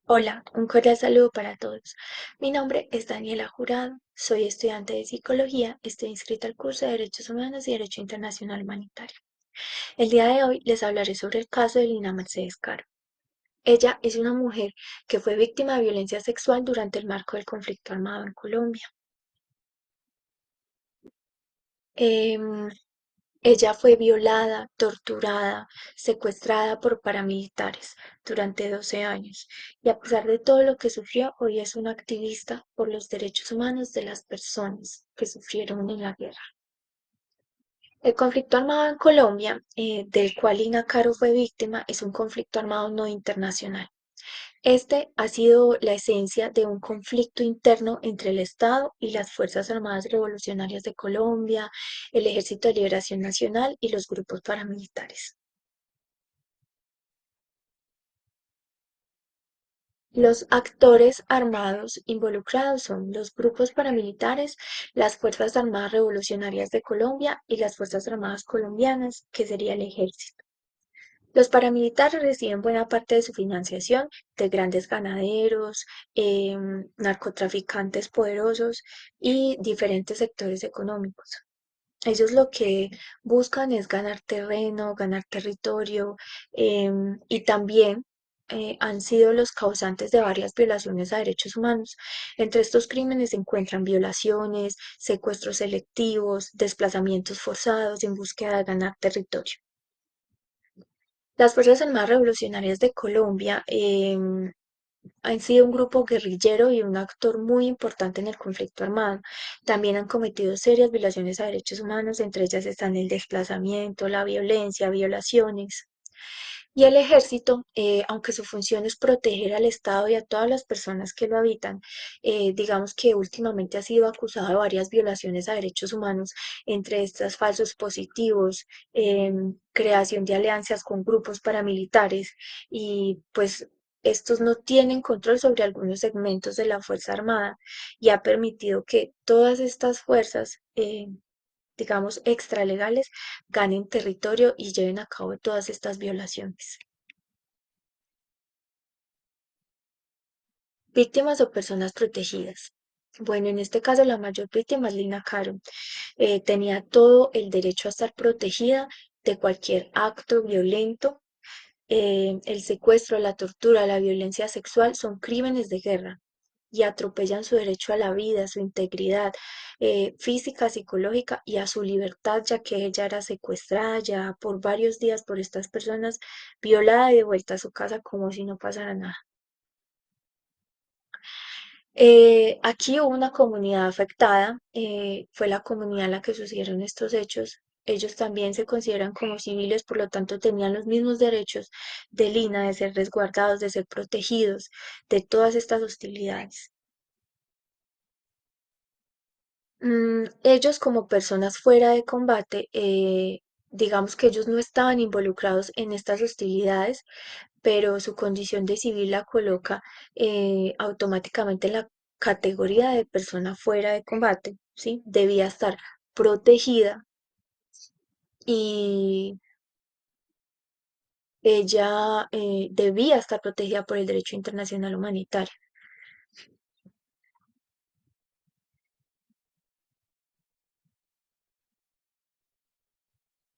Hola, un cordial saludo para todos. Mi nombre es Daniela Jurado, soy estudiante de psicología, estoy inscrita al curso de Derechos Humanos y Derecho Internacional Humanitario. El día de hoy les hablaré sobre el caso de Lina Mercedes Caro. Ella es una mujer que fue víctima de violencia sexual durante el marco del conflicto armado en Colombia. Em, Ella fue violada, torturada, secuestrada por paramilitares durante 12 años y a pesar de todo lo que sufrió, hoy es una activista por los derechos humanos de las personas que sufrieron en la guerra. El conflicto armado en Colombia, del cual Ina Caro fue víctima, es un conflicto armado no internacional. Este ha sido la esencia de un conflicto interno entre el Estado y las Fuerzas Armadas Revolucionarias de Colombia, el Ejército de Liberación Nacional y los grupos paramilitares. Los actores armados involucrados son los grupos paramilitares, las Fuerzas Armadas Revolucionarias de Colombia y las Fuerzas Armadas Colombianas, que sería el ejército. Los paramilitares reciben buena parte de su financiación de grandes ganaderos, narcotraficantes poderosos y diferentes sectores económicos. Ellos lo que buscan es ganar terreno, ganar territorio y también han sido los causantes de varias violaciones a derechos humanos. Entre estos crímenes se encuentran violaciones, secuestros selectivos, desplazamientos forzados en búsqueda de ganar territorio. Las Fuerzas Armadas Revolucionarias de Colombia han sido un grupo guerrillero y un actor muy importante en el conflicto armado. También han cometido serias violaciones a derechos humanos, entre ellas están el desplazamiento, la violencia, violaciones. Y el ejército, aunque su función es proteger al Estado y a todas las personas que lo habitan, digamos que últimamente ha sido acusado de varias violaciones a derechos humanos, entre estas falsos positivos, creación de alianzas con grupos paramilitares y pues estos no tienen control sobre algunos segmentos de la Fuerza Armada y ha permitido que todas estas fuerzas digamos, extralegales, ganen territorio y lleven a cabo todas estas violaciones. Víctimas o personas protegidas. Bueno, en este caso la mayor víctima es Lina Caro. Tenía todo el derecho a estar protegida de cualquier acto violento. El secuestro, la tortura, la violencia sexual son crímenes de guerra y atropellan su derecho a la vida, a su integridad física, psicológica y a su libertad, ya que ella era secuestrada ya por varios días por estas personas, violada y devuelta a su casa como si no pasara nada. Aquí hubo una comunidad afectada, fue la comunidad en la que sucedieron estos hechos. Ellos también se consideran como civiles, por lo tanto tenían los mismos derechos de Lina, de ser resguardados, de ser protegidos de todas estas hostilidades. Ellos como personas fuera de combate, digamos que ellos no estaban involucrados en estas hostilidades, pero su condición de civil la coloca automáticamente en la categoría de persona fuera de combate, ¿sí? Debía estar protegida y ella debía estar protegida por el derecho internacional humanitario.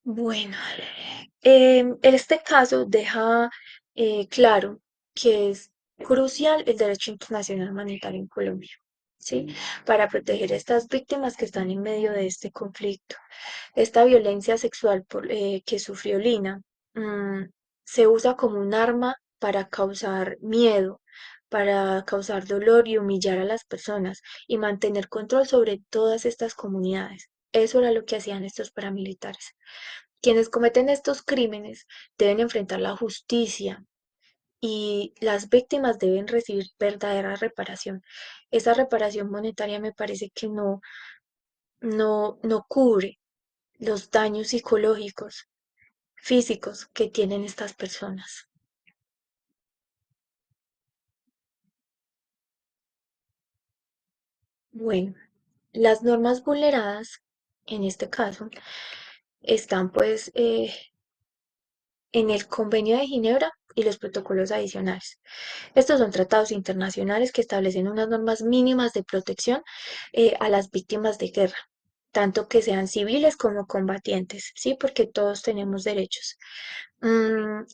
Bueno, este caso deja claro que es crucial el derecho internacional humanitario en Colombia, ¿sí? Para proteger a estas víctimas que están en medio de este conflicto. Esta violencia sexual que sufrió Lina mm, se usa como un arma para causar miedo, para causar dolor y humillar a las personas y mantener control sobre todas estas comunidades. Eso era lo que hacían estos paramilitares. Quienes cometen estos crímenes deben enfrentar la justicia y las víctimas deben recibir verdadera reparación. Esa reparación monetaria me parece que no cubre los daños psicológicos, físicos que tienen estas personas. Bueno, las normas vulneradas en este caso están pues en el Convenio de Ginebra y los protocolos adicionales. Estos son tratados internacionales que establecen unas normas mínimas de protección a las víctimas de guerra, tanto que sean civiles como combatientes, ¿sí? Porque todos tenemos derechos.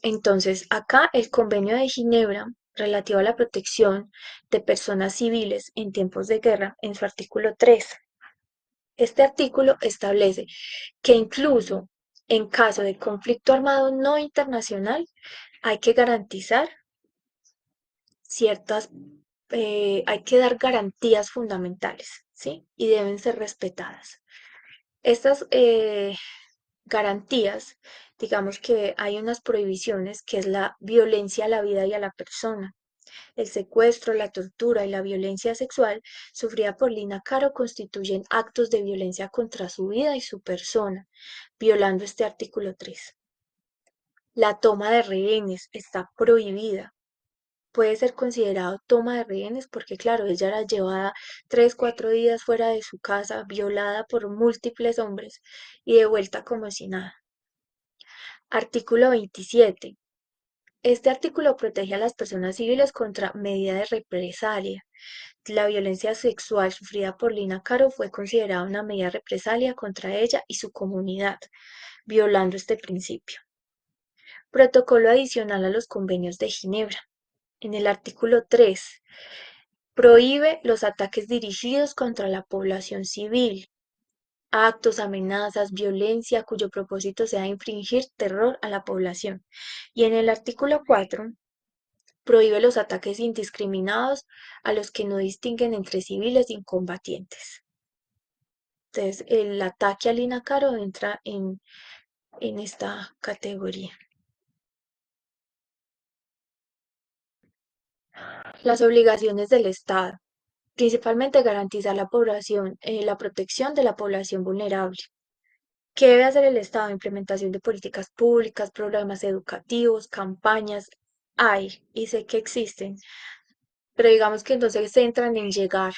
Entonces, acá el Convenio de Ginebra relativo a la protección de personas civiles en tiempos de guerra, en su artículo 3. Este artículo establece que incluso en caso de conflicto armado no internacional hay que garantizar ciertas, hay que dar garantías fundamentales, ¿sí? Y deben ser respetadas. Estas garantías, digamos que hay unas prohibiciones, que es la violencia a la vida y a la persona. El secuestro, la tortura y la violencia sexual sufrida por Lina Caro constituyen actos de violencia contra su vida y su persona, violando este artículo 3. La toma de rehenes está prohibida. Puede ser considerado toma de rehenes porque, claro, ella era llevada 3, 4 días fuera de su casa, violada por múltiples hombres y devuelta como si nada. Artículo 27. Este artículo protege a las personas civiles contra medidas de represalia. La violencia sexual sufrida por Lina Caro fue considerada una medida de represalia contra ella y su comunidad, violando este principio. Protocolo adicional a los convenios de Ginebra. En el artículo 3, prohíbe los ataques dirigidos contra la población civil, actos, amenazas, violencia cuyo propósito sea infringir terror a la población. Y en el artículo 4, prohíbe los ataques indiscriminados a los que no distinguen entre civiles y combatientes. Entonces, el ataque a Lina Caro entra en esta categoría. Las obligaciones del Estado, principalmente garantizar la protección de la población vulnerable. ¿Qué debe hacer el Estado? Implementación de políticas públicas, programas educativos, campañas. Hay, y sé que existen, pero digamos que entonces se centran en llegar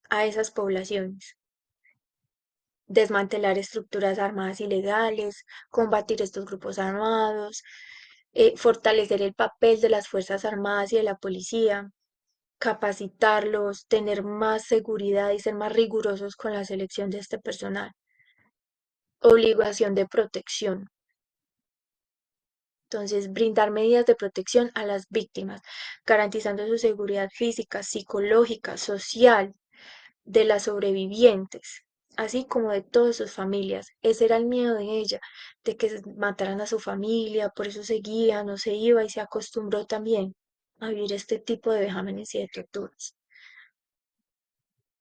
a esas poblaciones. Desmantelar estructuras armadas ilegales, combatir estos grupos armados, fortalecer el papel de las Fuerzas Armadas y de la policía, capacitarlos, tener más seguridad y ser más rigurosos con la selección de este personal. Obligación de protección. Entonces, brindar medidas de protección a las víctimas, garantizando su seguridad física, psicológica, social, de las sobrevivientes, así como de todas sus familias. Ese era el miedo de ella, de que mataran a su familia, por eso seguía, no se iba y se acostumbró también a vivir este tipo de vejámenes y de torturas.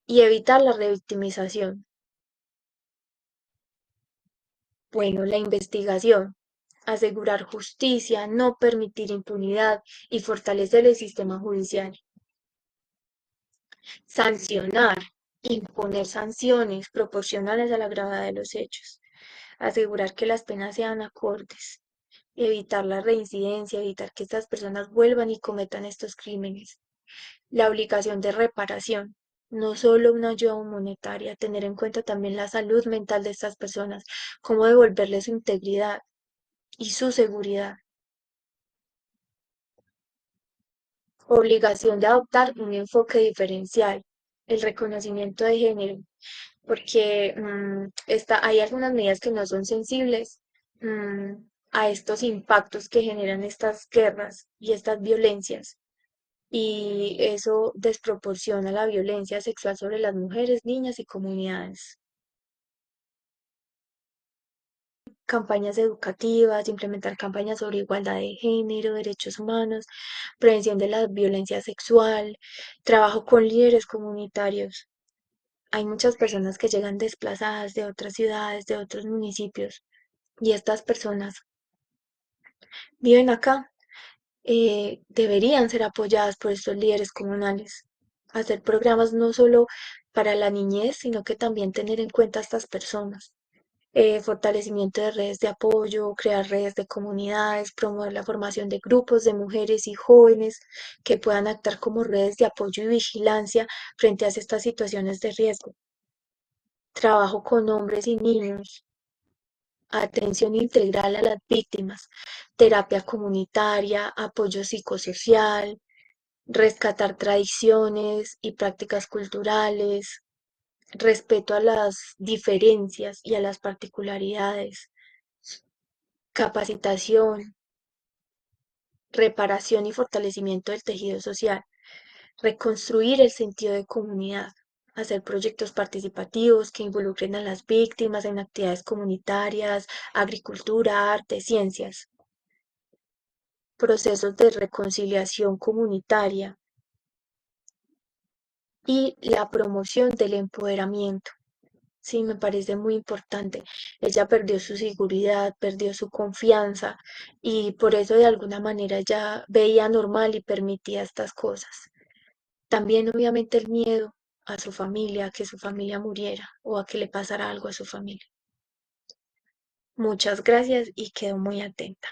Y evitar la revictimización. Bueno, la investigación, asegurar justicia, no permitir impunidad y fortalecer el sistema judicial. Sancionar, imponer sanciones proporcionales a la gravedad de los hechos. Asegurar que las penas sean acordes. Evitar la reincidencia, evitar que estas personas vuelvan y cometan estos crímenes. La obligación de reparación, no solo una ayuda monetaria, tener en cuenta también la salud mental de estas personas, cómo devolverles su integridad y su seguridad. Obligación de adoptar un enfoque diferencial, el reconocimiento de género, porque hay algunas medidas que no son sensibles mm, a estos impactos que generan estas guerras y estas violencias, y eso desproporciona la violencia sexual sobre las mujeres, niñas y comunidades. Campañas educativas, implementar campañas sobre igualdad de género, derechos humanos, prevención de la violencia sexual, trabajo con líderes comunitarios. Hay muchas personas que llegan desplazadas de otras ciudades, de otros municipios, y estas personas viven acá, deberían ser apoyadas por estos líderes comunales. Hacer programas no solo para la niñez, sino que también tener en cuenta a estas personas. Fortalecimiento de redes de apoyo, crear redes de comunidades, promover la formación de grupos de mujeres y jóvenes que puedan actuar como redes de apoyo y vigilancia frente a estas situaciones de riesgo. Trabajo con hombres y niños. atención integral a las víctimas, terapia comunitaria, apoyo psicosocial, rescatar tradiciones y prácticas culturales, respeto a las diferencias y a las particularidades, capacitación, reparación y fortalecimiento del tejido social, reconstruir el sentido de comunidad, hacer proyectos participativos que involucren a las víctimas en actividades comunitarias, agricultura, arte, ciencias, procesos de reconciliación comunitaria y la promoción del empoderamiento. Sí, me parece muy importante. Ella perdió su seguridad, perdió su confianza y por eso de alguna manera ya veía normal y permitía estas cosas. También obviamente el miedo a su familia, a que su familia muriera o a que le pasara algo a su familia. Muchas gracias y quedo muy atenta.